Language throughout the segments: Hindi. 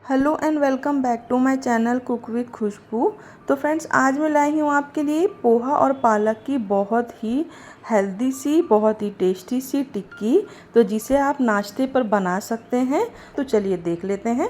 Hello and welcome back to my channel Cook with Khushboo. तो फ्रेंड्स, आज मैं लाई हूँ आपके लिए पोहा और पालक की बहुत ही हेल्दी सी, बहुत ही टेस्टी सी टिक्की, तो जिसे आप नाश्ते पर बना सकते हैं। तो चलिए देख लेते हैं।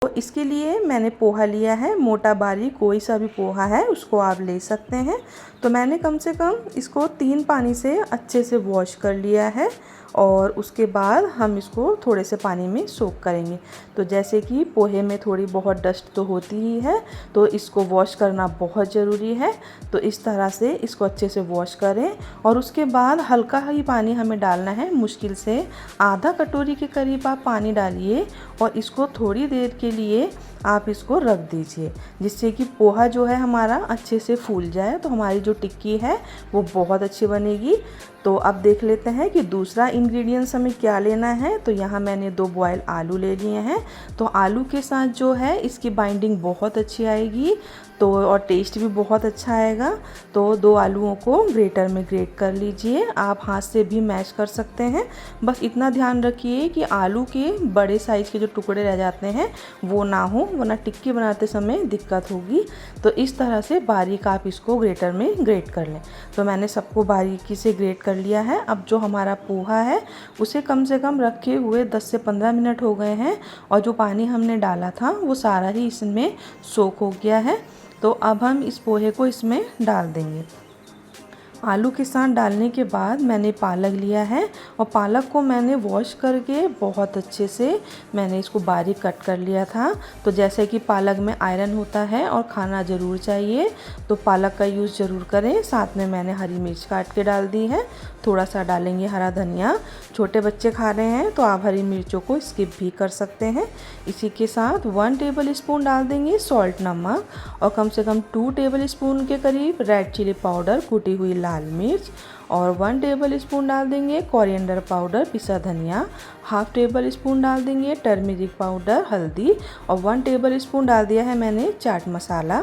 तो इसके लिए मैंने पोहा लिया है, मोटा बारीक कोई सा भी पोहा है उसको आप ले सकते हैं। तो मैंने कम से कम इसको 3 पानी से अच्छे से वॉश कर लिया है और उसके बाद हम इसको थोड़े से पानी में सोक करेंगे। तो जैसे कि पोहे में थोड़ी बहुत डस्ट तो होती ही है, तो इसको वॉश करना बहुत ज़रूरी है। तो इस तरह से इसको अच्छे से वॉश करें और उसके बाद हल्का ही पानी हमें डालना है। मुश्किल से आधा कटोरी के करीब आप पानी डालिए और इसको थोड़ी देर के लिए आप इसको रख दीजिए, जिससे कि पोहा जो है हमारा अच्छे से फूल जाए, तो हमारी जो टिक्की है वो बहुत अच्छी बनेगी। तो अब देख लेते हैं कि दूसरा इंग्रेडिएंट्स हमें क्या लेना है। तो यहाँ मैंने 2 बॉयल आलू ले लिए हैं। तो आलू के साथ जो है इसकी बाइंडिंग बहुत अच्छी आएगी, तो और टेस्ट भी बहुत अच्छा आएगा। तो 2 आलूओं को ग्रेटर में ग्रेट कर लीजिए, आप हाथ से भी मैश कर सकते हैं। बस इतना ध्यान रखिए कि आलू के बड़े साइज़ के जो टुकड़े रह जाते हैं वो ना हो, वरना टिक्की बनाते समय दिक्कत होगी। तो इस तरह से बारीक आप इसको ग्रेटर में ग्रेट कर लें। तो मैंने सबको बारीकी से ग्रेट कर लिया है। अब जो हमारा पोहा है उसे कम से कम रखे हुए 10 से 15 मिनट हो गए हैं और जो पानी हमने डाला था वो सारा ही इसमें सोक हो गया है। तो अब हम इस पोहे को इसमें डाल देंगे। आलू के साथ डालने के बाद मैंने पालक लिया है और पालक को मैंने वॉश करके बहुत अच्छे से मैंने इसको बारीक कट कर लिया था। तो जैसे कि पालक में आयरन होता है और खाना ज़रूर चाहिए, तो पालक का यूज़ ज़रूर करें। साथ में मैंने हरी मिर्च काट के डाल दी है, थोड़ा सा डालेंगे हरा धनिया। छोटे बच्चे खा रहे हैं तो आप हरी मिर्चों को स्किप भी कर सकते हैं। इसी के साथ 1 टेबल स्पून डाल देंगे सॉल्ट, नमक, और कम से कम 2 टेबल स्पून के करीब रेड चिली पाउडर, कुटी हुई लाल मिर्च, और 1 टेबल स्पून डाल देंगे कोरिएंडर पाउडर, पिसा धनिया, हाफ टेबल स्पून डाल देंगे टर्मरिक पाउडर, हल्दी, और 1 टेबल स्पून डाल दिया है मैंने चाट मसाला।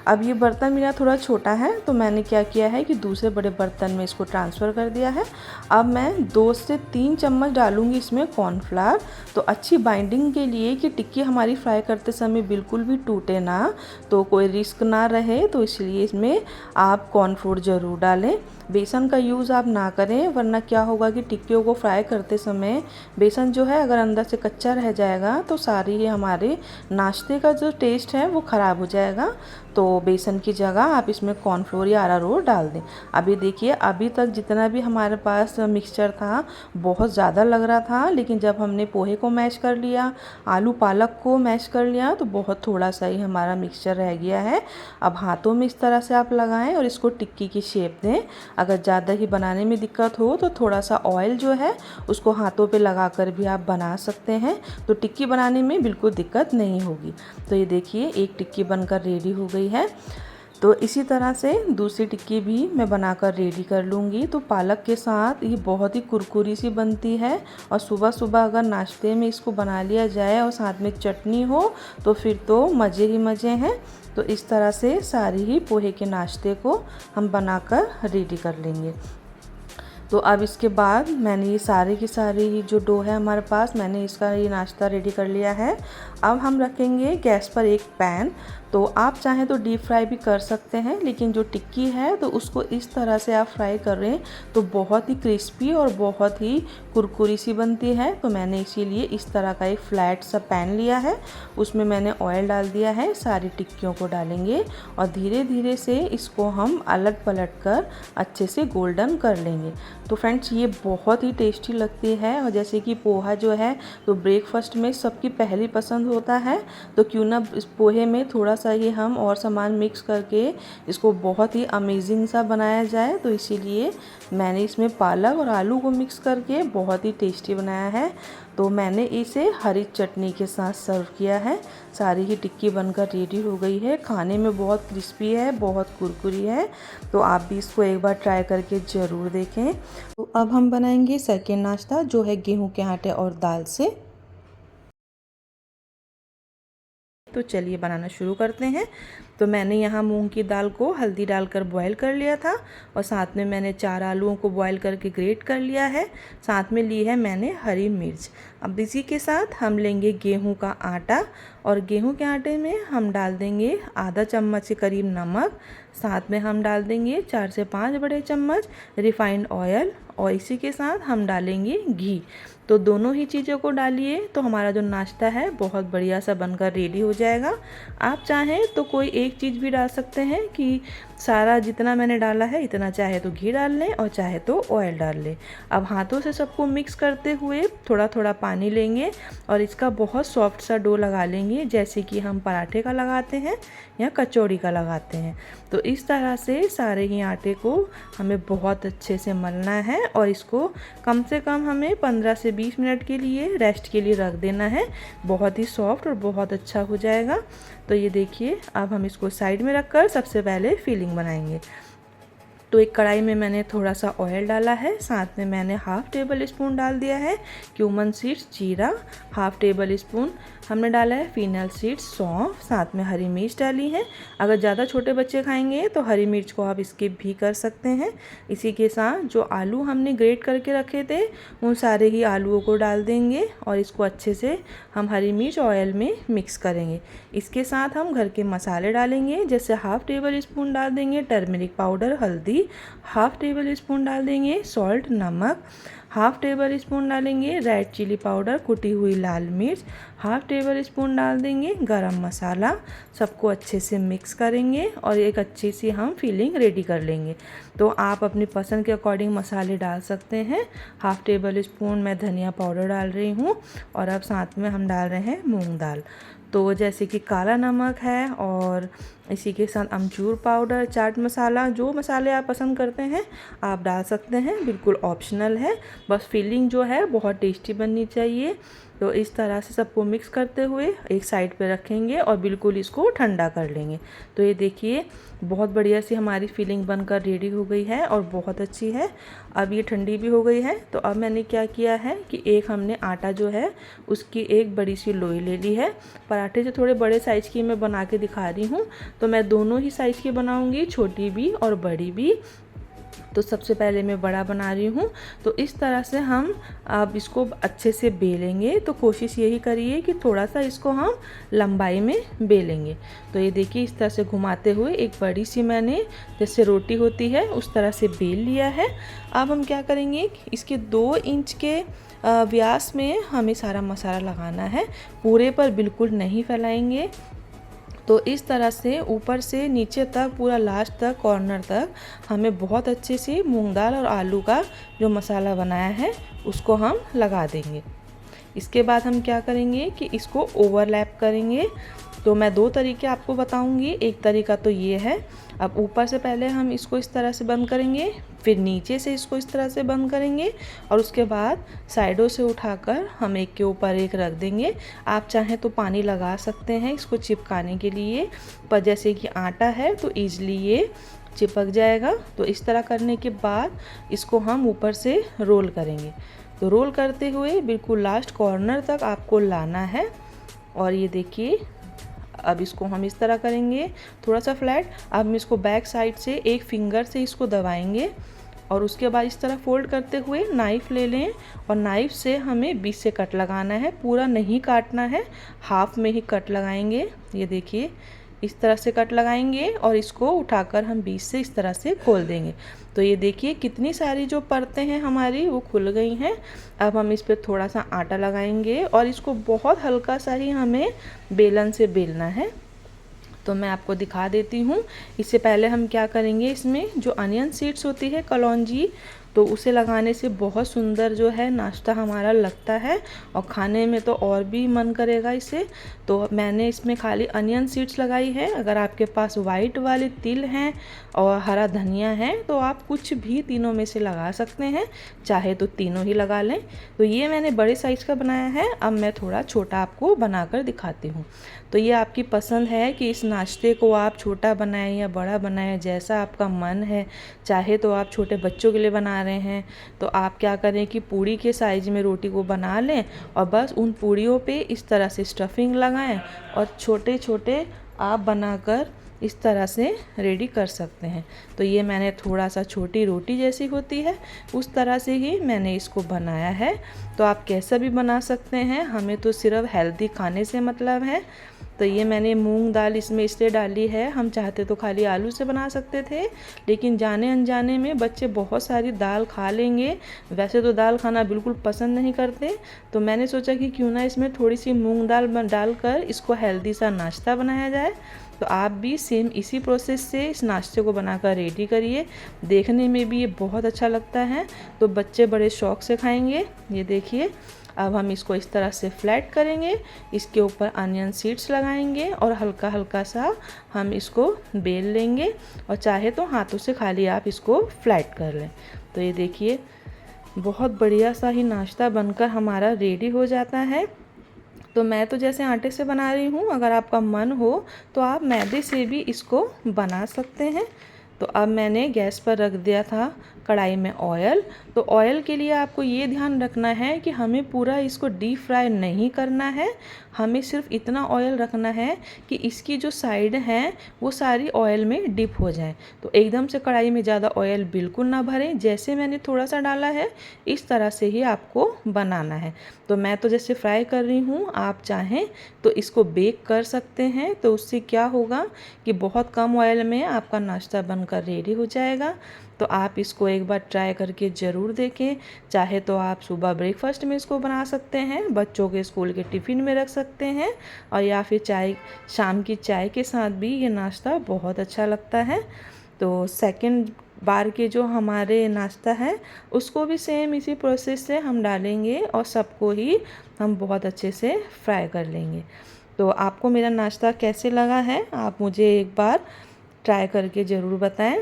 अब ये बर्तन मेरा थोड़ा छोटा है, तो मैंने क्या किया है कि दूसरे बड़े बर्तन में इसको ट्रांसफ़र कर दिया है। अब मैं 2 से 3 चम्मच डालूंगी इसमें कॉर्नफ्लावर, तो अच्छी बाइंडिंग के लिए कि टिक्की हमारी फ्राई करते समय बिल्कुल भी टूटे ना, तो कोई रिस्क ना रहे, तो इसलिए इसमें आप कॉर्नफ्लोर ज़रूर डालें। बेसन का यूज़ आप ना करें, वरना क्या होगा कि टिक्कियों को फ्राई करते समय बेसन जो है अगर अंदर से कच्चा रह जाएगा तो सारी ये हमारे नाश्ते का जो टेस्ट है वो ख़राब हो जाएगा। तो बेसन की जगह आप इसमें कॉर्नफ्लोर या अरारोट डाल दें। अभी देखिए, अभी तक जितना भी हमारे पास मिक्सचर था बहुत ज़्यादा लग रहा था, लेकिन जब हमने पोहे को मैश कर लिया, आलू पालक को मैश कर लिया, तो बहुत थोड़ा सा ही हमारा मिक्सचर रह गया है। अब हाथों में इस तरह से आप लगाएं और इसको टिक्की की शेप दें। अगर ज़्यादा ही बनाने में दिक्कत हो तो थोड़ा सा ऑयल जो है उसको हाथों पे लगाकर भी आप बना सकते हैं, तो टिक्की बनाने में बिल्कुल दिक्कत नहीं होगी। तो ये देखिए, एक टिक्की बनकर रेडी हो गई है। तो इसी तरह से दूसरी टिक्की भी मैं बनाकर रेडी कर लूँगी। तो पालक के साथ ये बहुत ही कुरकुरी सी बनती है और सुबह सुबह अगर नाश्ते में इसको बना लिया जाए और साथ में चटनी हो तो फिर तो मज़े ही मज़े हैं। तो इस तरह से सारी ही पोहे के नाश्ते को हम बनाकर रेडी कर लेंगे। तो अब इसके बाद मैंने ये सारे की सारी जो डो है हमारे पास, मैंने इसका ये नाश्ता रेडी कर लिया है। अब हम रखेंगे गैस पर एक पैन। तो आप चाहें तो डीप फ्राई भी कर सकते हैं, लेकिन जो टिक्की है तो उसको इस तरह से आप फ्राई कर रहे हैं तो बहुत ही क्रिस्पी और बहुत ही कुरकुरी सी बनती है। तो मैंने इसीलिए इस तरह का एक फ्लैट सा पैन लिया है, उसमें मैंने ऑयल डाल दिया है। सारी टिक्कियों को डालेंगे और धीरे धीरे से इसको हम अलट पलट कर अच्छे से गोल्डन कर लेंगे। तो फ्रेंड्स, ये बहुत ही टेस्टी लगती है और जैसे कि पोहा जो है तो ब्रेकफास्ट में सबकी पहली पसंद होता है, तो क्यों ना इस पोहे में थोड़ा सा ही हम और सामान मिक्स करके इसको बहुत ही अमेजिंग सा बनाया जाए। तो इसीलिए मैंने इसमें पालक और आलू को मिक्स करके बहुत ही टेस्टी बनाया है। तो मैंने इसे हरी चटनी के साथ सर्व किया है। सारी ही टिक्की बनकर रेडी हो गई है। खाने में बहुत क्रिस्पी है, बहुत कुरकुरी है, तो आप भी इसको एक बार ट्राई करके ज़रूर देखें। तो अब हम बनाएंगे सेकेंड नाश्ता, जो है गेहूं के आटे और दाल से। तो चलिए बनाना शुरू करते हैं। तो मैंने यहाँ मूंग की दाल को हल्दी डालकर बॉईल कर लिया था और साथ में मैंने 4 आलूओं को बॉईल करके ग्रेट कर लिया है। साथ में ली है मैंने हरी मिर्च। अब इसी के साथ हम लेंगे गेहूं का आटा और गेहूं के आटे में हम डाल देंगे आधा चम्मच के करीब नमक। साथ में हम डाल देंगे 4 से 5 बड़े चम्मच रिफाइंड ऑयल और इसी के साथ हम डालेंगे घी। तो दोनों ही चीज़ों को डालिए तो हमारा जो नाश्ता है बहुत बढ़िया सा बनकर रेडी हो जाएगा। आप चाहें तो कोई एक चीज़ भी डाल सकते हैं कि सारा जितना मैंने डाला है इतना चाहे तो घी डाल लें और चाहे तो ऑयल डाल लें। अब हाथों से सबको मिक्स करते हुए थोड़ा थोड़ा पानी लेंगे और इसका बहुत सॉफ्ट सा डो लगा लेंगे, जैसे कि हम पराठे का लगाते हैं या कचौड़ी का लगाते हैं। तो इस तरह से सारे ही आटे को हमें बहुत अच्छे से मलना है और इसको कम से कम हमें 15 से 20 मिनट के लिए रेस्ट के लिए रख देना है। बहुत ही सॉफ्ट और बहुत अच्छा हो जाएगा। तो ये देखिए, अब हम इसको साइड में रखकर सबसे पहले फिलिंग बनाएंगे। तो एक कढ़ाई में मैंने थोड़ा सा ऑयल डाला है, साथ में मैंने हाफ़ टेबल स्पून डाल दिया है क्यूमन सीड्स जीरा, हाफ़ टेबल स्पून हमने डाला है फीनल सीड्स सौंफ, साथ में हरी मिर्च डाली है। अगर ज़्यादा छोटे बच्चे खाएंगे तो हरी मिर्च को आप स्किप भी कर सकते हैं। इसी के साथ जो आलू हमने ग्रेट करके रखे थे उन सारे ही आलूओं को डाल देंगे और इसको अच्छे से हम हरी मिर्च ऑयल में मिक्स करेंगे। इसके साथ हम घर के मसाले डालेंगे, जैसे हाफ़ टेबल स्पून डाल देंगे टर्मरिक पाउडर हल्दी, हाफ़ टेबल स्पून डाल देंगे सॉल्ट नमक, हाफ़ टेबल स्पून डालेंगे रेड चिली पाउडर कुटी हुई लाल मिर्च, हाफ़ टेबल स्पून डाल देंगे गरम मसाला। सबको अच्छे से मिक्स करेंगे और एक अच्छी सी हम फिलिंग रेडी कर लेंगे। तो आप अपनी पसंद के अकॉर्डिंग मसाले डाल सकते हैं। हाफ़ टेबल स्पून मैं धनिया पाउडर डाल रही हूँ और अब साथ में हम डाल रहे हैं मूंग दाल। तो जैसे कि काला नमक है और इसी के साथ अमचूर पाउडर चाट मसाला, जो मसाले आप पसंद करते हैं आप डाल सकते हैं, बिल्कुल ऑप्शनल है। बस फिलिंग जो है बहुत टेस्टी बननी चाहिए। तो इस तरह से सबको मिक्स करते हुए एक साइड पे रखेंगे और बिल्कुल इसको ठंडा कर लेंगे। तो ये देखिए, बहुत बढ़िया सी हमारी फिलिंग बनकर रेडी हो गई है और बहुत अच्छी है। अब ये ठंडी भी हो गई है। तो अब मैंने क्या किया है कि एक हमने आटा जो है उसकी एक बड़ी सी लोई ले ली है। पराठे जो थोड़े बड़े साइज़ की मैं बना के दिखा रही हूँ, तो मैं दोनों ही साइज़ की बनाऊँगी, छोटी भी और बड़ी भी। तो सबसे पहले मैं बड़ा बना रही हूँ। तो इस तरह से हम अब इसको अच्छे से बेलेंगे। तो कोशिश यही करिए कि थोड़ा सा इसको हम लंबाई में बेलेंगे। तो ये देखिए, इस तरह से घुमाते हुए एक बड़ी सी मैंने जैसे रोटी होती है उस तरह से बेल लिया है। अब हम क्या करेंगे, इसके 2 इंच के व्यास में हमें सारा मसाला लगाना है, पूरे पर बिल्कुल नहीं फैलाएंगे। तो इस तरह से ऊपर से नीचे तक पूरा लास्ट तक कॉर्नर तक हमें बहुत अच्छे से मूंग दाल और आलू का जो मसाला बनाया है उसको हम लगा देंगे। इसके बाद हम क्या करेंगे कि इसको ओवरलैप करेंगे। तो मैं 2 तरीके आपको बताऊंगी। एक तरीका तो ये है, अब ऊपर से पहले हम इसको इस तरह से बंद करेंगे, फिर नीचे से इसको इस तरह से बंद करेंगे और उसके बाद साइडों से उठाकर हम एक के ऊपर एक रख देंगे। आप चाहें तो पानी लगा सकते हैं इसको चिपकाने के लिए, पर जैसे कि आटा है तो ईज़िली ये चिपक जाएगा। तो इस तरह करने के बाद इसको हम ऊपर से रोल करेंगे। तो रोल करते हुए बिल्कुल लास्ट कॉर्नर तक आपको लाना है। और ये देखिए, अब इसको हम इस तरह करेंगे थोड़ा सा फ्लैट। अब हम इसको बैक साइड से एक फिंगर से इसको दबाएंगे और उसके बाद इस तरह फोल्ड करते हुए नाइफ़ ले लें और नाइफ़ से हमें बीच से कट लगाना है। पूरा नहीं काटना है, हाफ में ही कट लगाएंगे। ये देखिए, इस तरह से कट लगाएंगे और इसको उठाकर हम बीच से इस तरह से खोल देंगे। तो ये देखिए, कितनी सारी जो परतें हैं हमारी वो खुल गई हैं। अब हम इस पर थोड़ा सा आटा लगाएंगे और इसको बहुत हल्का सा ही हमें बेलन से बेलना है। तो मैं आपको दिखा देती हूँ। इससे पहले हम क्या करेंगे, इसमें जो अनियन सीड्स होती है कलौंजी, तो उसे लगाने से बहुत सुंदर जो है नाश्ता हमारा लगता है और खाने में तो और भी मन करेगा इसे। तो मैंने इसमें खाली अनियन सीड्स लगाई है। अगर आपके पास वाइट वाले तिल हैं और हरा धनिया है तो आप कुछ भी तीनों में से लगा सकते हैं, चाहे तो तीनों ही लगा लें। तो ये मैंने बड़े साइज़ का बनाया है। अब मैं थोड़ा छोटा आपको बनाकर दिखाती हूँ। तो ये आपकी पसंद है कि इस नाश्ते को आप छोटा बनाएं या बड़ा बनाएं, जैसा आपका मन है। चाहे तो आप छोटे बच्चों के लिए बना बना रहे हैं तो आप क्या करें कि पूड़ी के साइज में रोटी को बना लें और बस उन पूड़ियों पे इस तरह से स्टफिंग लगाएं और छोटे छोटे आप बनाकर इस तरह से रेडी कर सकते हैं। तो ये मैंने थोड़ा सा छोटी रोटी जैसी होती है उस तरह से ही मैंने इसको बनाया है। तो आप कैसा भी बना सकते हैं, हमें तो सिर्फ हेल्दी खाने से मतलब है। तो ये मैंने मूंग दाल इसमें इसलिए डाली है, हम चाहते तो खाली आलू से बना सकते थे, लेकिन जाने अनजाने में बच्चे बहुत सारी दाल खा लेंगे। वैसे तो दाल खाना बिल्कुल पसंद नहीं करते, तो मैंने सोचा कि क्यों ना इसमें थोड़ी सी मूंग दाल डालकर इसको हेल्दी सा नाश्ता बनाया जाए। तो आप भी सेम इसी प्रोसेस से इस नाश्ते को बनाकर रेडी करिए। देखने में भी ये बहुत अच्छा लगता है, तो बच्चे बड़े शौक से खाएंगे। ये देखिए, अब हम इसको इस तरह से फ्लैट करेंगे, इसके ऊपर अनियन सीड्स लगाएंगे और हल्का हल्का सा हम इसको बेल लेंगे और चाहे तो हाथों से खाली आप इसको फ्लैट कर लें। तो ये देखिए, बहुत बढ़िया सा ही नाश्ता बनकर हमारा रेडी हो जाता है। तो मैं तो जैसे आटे से बना रही हूँ, अगर आपका मन हो तो आप मैदे से भी इसको बना सकते हैं। तो अब मैंने गैस पर रख दिया था कढ़ाई में ऑयल। तो ऑयल के लिए आपको ये ध्यान रखना है कि हमें पूरा इसको डीप फ्राई नहीं करना है, हमें सिर्फ इतना ऑयल रखना है कि इसकी जो साइड हैं वो सारी ऑयल में डिप हो जाए। तो एकदम से कढ़ाई में ज़्यादा ऑयल बिल्कुल ना भरें, जैसे मैंने थोड़ा सा डाला है इस तरह से ही आपको बनाना है। तो मैं तो जैसे फ्राई कर रही हूँ, आप चाहें तो इसको बेक कर सकते हैं। तो उससे क्या होगा कि बहुत कम ऑयल में आपका नाश्ता बनकर रेडी हो जाएगा। तो आप इसको एक बार ट्राई करके ज़रूर देखें। चाहे तो आप सुबह ब्रेकफास्ट में इसको बना सकते हैं, बच्चों के स्कूल के टिफ़िन में रख सकते हैं, और या फिर शाम की चाय के साथ भी ये नाश्ता बहुत अच्छा लगता है। तो सेकंड बार के जो हमारे नाश्ता है उसको भी सेम इसी प्रोसेस से हम डालेंगे और सबको ही हम बहुत अच्छे से फ्राई कर लेंगे। तो आपको मेरा नाश्ता कैसे लगा है, आप मुझे एक बार ट्राई करके ज़रूर बताएं।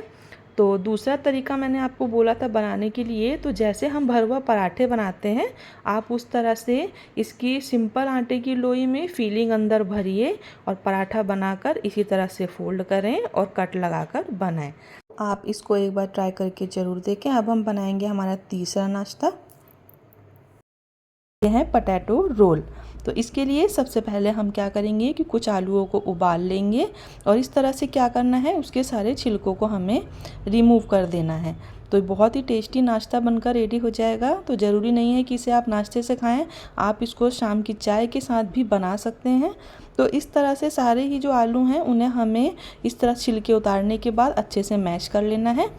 तो दूसरा तरीका मैंने आपको बोला था बनाने के लिए, तो जैसे हम भरवा पराठे बनाते हैं, आप उस तरह से इसकी सिंपल आटे की लोई में फीलिंग अंदर भरिए और पराठा बनाकर इसी तरह से फोल्ड करें और कट लगाकर बनाएं। आप इसको एक बार ट्राई करके ज़रूर देखें। अब हम बनाएंगे हमारा तीसरा नाश्ता, यह है पोटैटो रोल। तो इसके लिए सबसे पहले हम क्या करेंगे कि कुछ आलूओं को उबाल लेंगे और इस तरह से क्या करना है, उसके सारे छिलकों को हमें रिमूव कर देना है। तो बहुत ही टेस्टी नाश्ता बनकर रेडी हो जाएगा। तो ज़रूरी नहीं है कि इसे आप नाश्ते से खाएं, आप इसको शाम की चाय के साथ भी बना सकते हैं। तो इस तरह से सारे ही जो आलू हैं उन्हें हमें इस तरह छिलके उतारने के बाद अच्छे से मैश कर लेना है।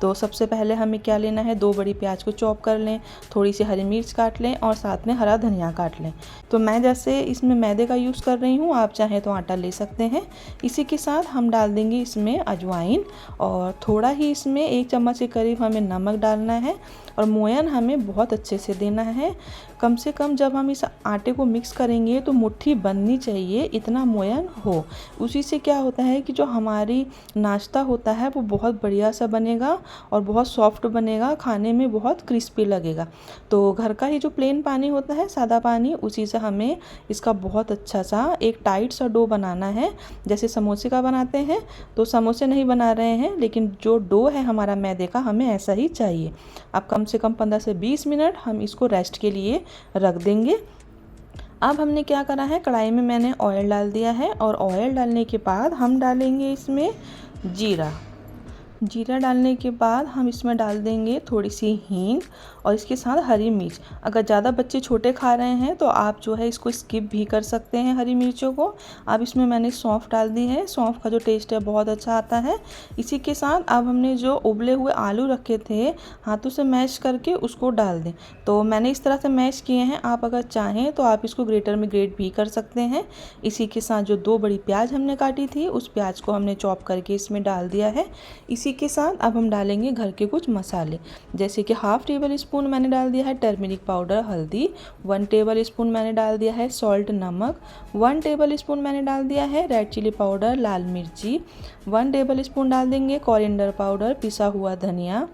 तो सबसे पहले हमें क्या लेना है, 2 बड़ी प्याज को चॉप कर लें, थोड़ी सी हरी मिर्च काट लें और साथ में हरा धनिया काट लें। तो मैं जैसे इसमें मैदे का यूज़ कर रही हूँ, आप चाहें तो आटा ले सकते हैं। इसी के साथ हम डाल देंगे इसमें अजवाइन और थोड़ा ही इसमें 1 चम्मच के करीब हमें नमक डालना है और मोयन हमें बहुत अच्छे से देना है। कम से कम जब हम इस आटे को मिक्स करेंगे तो मुट्ठी बननी चाहिए, इतना मोयन हो। उसी से क्या होता है कि जो हमारी नाश्ता होता है वो बहुत बढ़िया सा बनेगा और बहुत सॉफ्ट बनेगा, खाने में बहुत क्रिस्पी लगेगा। तो घर का ही जो प्लेन पानी होता है, सादा पानी, उसी से हमें इसका बहुत अच्छा सा एक टाइट सा डो बनाना है, जैसे समोसे का बनाते हैं। तो समोसे नहीं बना रहे हैं, लेकिन जो डो है हमारा मैदे का, हमें ऐसा ही चाहिए। अब कम से कम 15 से 20 मिनट हम इसको रेस्ट के लिए रख देंगे। अब हमने क्या करा है, कढ़ाई में मैंने ऑयल डाल दिया है और ऑयल डालने के बाद हम डालेंगे इसमें जीरा डालने के बाद हम इसमें डाल देंगे थोड़ी सी हींग और इसके साथ हरी मिर्च। अगर ज़्यादा बच्चे छोटे खा रहे हैं तो आप जो है इसको स्किप भी कर सकते हैं हरी मिर्चों को। अब इसमें मैंने सौंफ डाल दी है, सौंफ का जो टेस्ट है बहुत अच्छा आता है। इसी के साथ अब हमने जो उबले हुए आलू रखे थे हाथों से मैश करके उसको डाल दें। तो मैंने इस तरह से मैश किए हैं, आप अगर चाहें तो आप इसको ग्रेटर में ग्रेट भी कर सकते हैं। इसी के साथ जो 2 बड़ी प्याज हमने काटी थी उस प्याज को हमने चॉप करके इसमें डाल दिया है। इसी के साथ अब हम डालेंगे घर के कुछ मसाले, जैसे कि 1/2 टेबल स्पून मैंने डाल दिया है टर्मरिक पाउडर हल्दी, 1 टेबल स्पून मैंने डाल दिया है सॉल्ट नमक, 1 टेबल स्पून मैंने डाल दिया है रेड चिली पाउडर लाल मिर्ची, 1 टेबल स्पून डाल देंगे कोरिएंडर पाउडर पिसा हुआ धनिया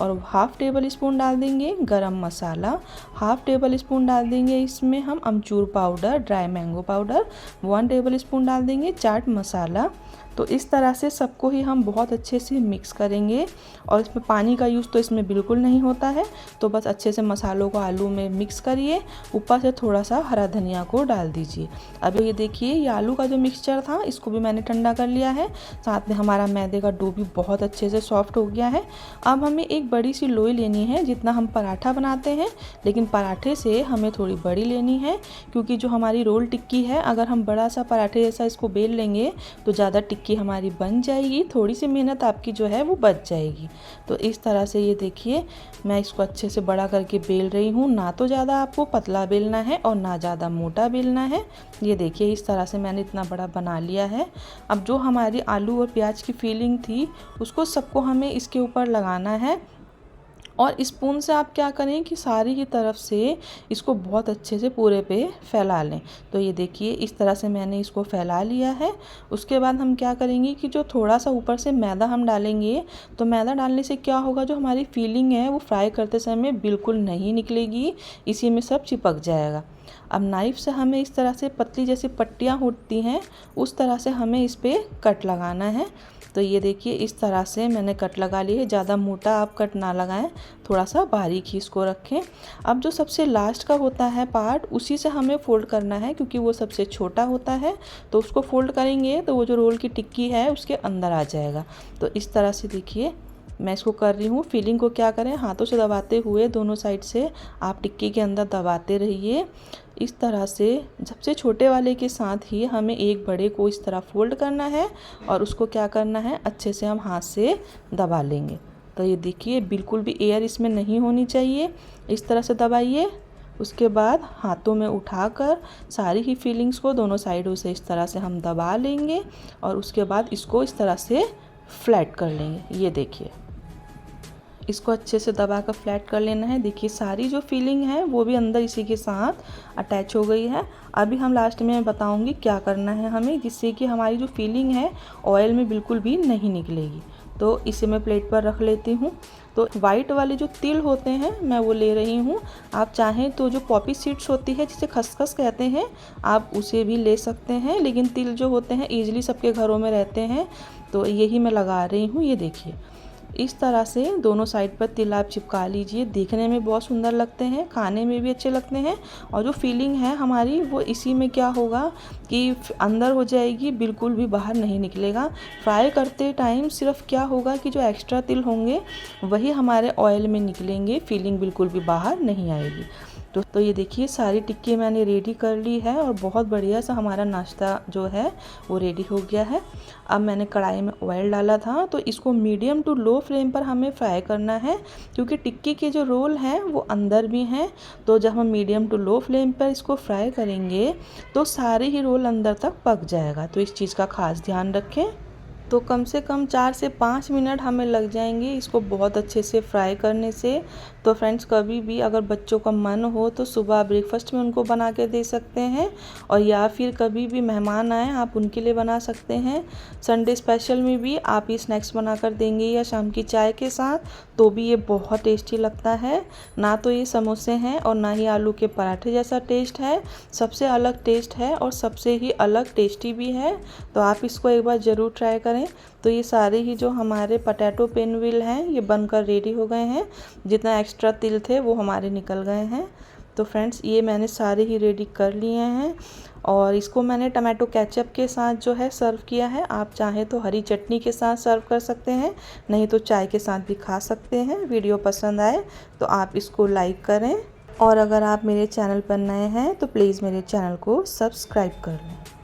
और 1/2 टेबल स्पून डाल देंगे गरम मसाला, 1/2 टेबल स्पून डाल देंगे इसमें हम amchur powder dry mango powder, 1 tablespoon डाल देंगे चाट मसाला, तो इस तरह से सबको ही हम बहुत अच्छे से मिक्स करेंगे और इसमें पानी का यूज़ तो इसमें बिल्कुल नहीं होता है। तो बस अच्छे से मसालों को आलू में मिक्स करिए, ऊपर से थोड़ा सा हरा धनिया को डाल दीजिए। अब ये देखिए ये आलू का जो मिक्सचर था इसको भी मैंने ठंडा कर लिया है, साथ में हमारा मैदे का डो भी बहुत अच्छे से सॉफ्ट हो गया है। अब हमें एक बड़ी सी लोई लेनी है, जितना हम पराठा बनाते हैं, लेकिन पराठे से हमें थोड़ी बड़ी लेनी है, क्योंकि जो हमारी रोल टिक्की है अगर हम बड़ा सा पराठे जैसा इसको बेल लेंगे तो ज़्यादा टिक्की हमारी बन जाएगी, थोड़ी सी मेहनत आपकी जो है वो बच जाएगी। तो इस तरह से ये देखिए मैं इसको अच्छे से बड़ा करके बेल रही हूँ, ना तो ज़्यादा आपको पतला बेलना है और ना ज़्यादा मोटा बेलना है। ये देखिए इस तरह से मैंने इतना बड़ा बना लिया है। अब जो हमारी आलू और प्याज की फीलिंग थी उसको सबको हमें इसके ऊपर लगाना है और स्पून से आप क्या करें कि सारी की तरफ से इसको बहुत अच्छे से पूरे पे फैला लें। तो ये देखिए इस तरह से मैंने इसको फैला लिया है। उसके बाद हम क्या करेंगे कि जो थोड़ा सा ऊपर से मैदा हम डालेंगे, तो मैदा डालने से क्या होगा, जो हमारी फीलिंग है वो फ्राई करते समय बिल्कुल नहीं निकलेगी, इसी में सब चिपक जाएगा। अब नाइफ़ से हमें इस तरह से पतली जैसी पट्टियाँ होती हैं उस तरह से हमें इस पर कट लगाना है। तो ये देखिए इस तरह से मैंने कट लगा ली है। ज़्यादा मोटा आप कट ना लगाएं, थोड़ा सा बारीक ही इसको रखें। अब जो सबसे लास्ट का होता है पार्ट उसी से हमें फ़ोल्ड करना है, क्योंकि वो सबसे छोटा होता है। तो उसको फ़ोल्ड करेंगे तो वो जो रोल की टिक्की है उसके अंदर आ जाएगा। तो इस तरह से देखिए मैं इसको कर रही हूँ। फीलिंग को क्या करें, हाथों से दबाते हुए दोनों साइड से आप टिक्की के अंदर दबाते रहिए। इस तरह से सबसे छोटे वाले के साथ ही हमें एक बड़े को इस तरह फोल्ड करना है और उसको क्या करना है, अच्छे से हम हाथ से दबा लेंगे। तो ये देखिए बिल्कुल भी एयर इसमें नहीं होनी चाहिए, इस तरह से दबाइए। उसके बाद हाथों में उठाकर सारी ही फीलिंग्स को दोनों साइडों से इस तरह से हम दबा लेंगे और उसके बाद इसको इस तरह से फ्लैट कर लेंगे। ये देखिए इसको अच्छे से दबा कर फ्लैट कर लेना है। देखिए सारी जो फीलिंग है वो भी अंदर इसी के साथ अटैच हो गई है। अभी हम लास्ट में बताऊंगी क्या करना है हमें, जिससे कि हमारी जो फीलिंग है ऑयल में बिल्कुल भी नहीं निकलेगी। तो इसे मैं प्लेट पर रख लेती हूँ। तो वाइट वाले जो तिल होते हैं मैं वो ले रही हूँ। आप चाहें तो जो पॉपी सीड्स होती है जिसे खसखस कहते हैं आप उसे भी ले सकते हैं, लेकिन तिल जो होते हैं ईजिली सबके घरों में रहते हैं, तो यही मैं लगा रही हूँ। ये देखिए इस तरह से दोनों साइड पर तिल आप चिपका लीजिए। देखने में बहुत सुंदर लगते हैं, खाने में भी अच्छे लगते हैं और जो फीलिंग है हमारी वो इसी में क्या होगा कि अंदर हो जाएगी, बिल्कुल भी बाहर नहीं निकलेगा। फ्राई करते टाइम सिर्फ क्या होगा कि जो एक्स्ट्रा तिल होंगे वही हमारे ऑयल में निकलेंगे, फीलिंग बिल्कुल भी बाहर नहीं आएगी। तो ये देखिए सारी टिक्की मैंने रेडी कर ली है और बहुत बढ़िया सा हमारा नाश्ता जो है वो रेडी हो गया है। अब मैंने कढ़ाई में ऑयल डाला था, तो इसको मीडियम टू लो फ्लेम पर हमें फ्राई करना है, क्योंकि टिक्की के जो रोल हैं वो अंदर भी हैं। तो जब हम मीडियम टू लो फ्लेम पर इसको फ्राई करेंगे तो सारे ही रोल अंदर तक पक जाएगा। तो इस चीज़ का खास ध्यान रखें। तो कम से कम 4 से 5 मिनट हमें लग जाएंगे इसको बहुत अच्छे से फ्राई करने से। तो फ्रेंड्स कभी भी अगर बच्चों का मन हो तो सुबह ब्रेकफास्ट में उनको बना के दे सकते हैं, और या फिर कभी भी मेहमान आए आप उनके लिए बना सकते हैं। संडे स्पेशल में भी आप ये स्नैक्स बना कर देंगे या शाम की चाय के साथ, तो भी ये बहुत टेस्टी लगता है। ना तो ये समोसे हैं और ना ही आलू के पराठे जैसा टेस्ट है, सबसे अलग टेस्ट है और सबसे ही अलग टेस्टी भी है। तो आप इसको एक बार ज़रूर ट्राई करें। तो ये सारे ही जो हमारे पोटैटो पिनव्हील हैं ये बनकर रेडी हो गए हैं। जितना एक्स्ट्रा तिल थे वो हमारे निकल गए हैं। तो फ्रेंड्स ये मैंने सारे ही रेडी कर लिए हैं और इसको मैंने टमाटो केचप के साथ जो है सर्व किया है। आप चाहें तो हरी चटनी के साथ सर्व कर सकते हैं, नहीं तो चाय के साथ भी खा सकते हैं। वीडियो पसंद आए तो आप इसको लाइक करें, और अगर आप मेरे चैनल पर नए हैं तो प्लीज़ मेरे चैनल को सब्सक्राइब कर लें।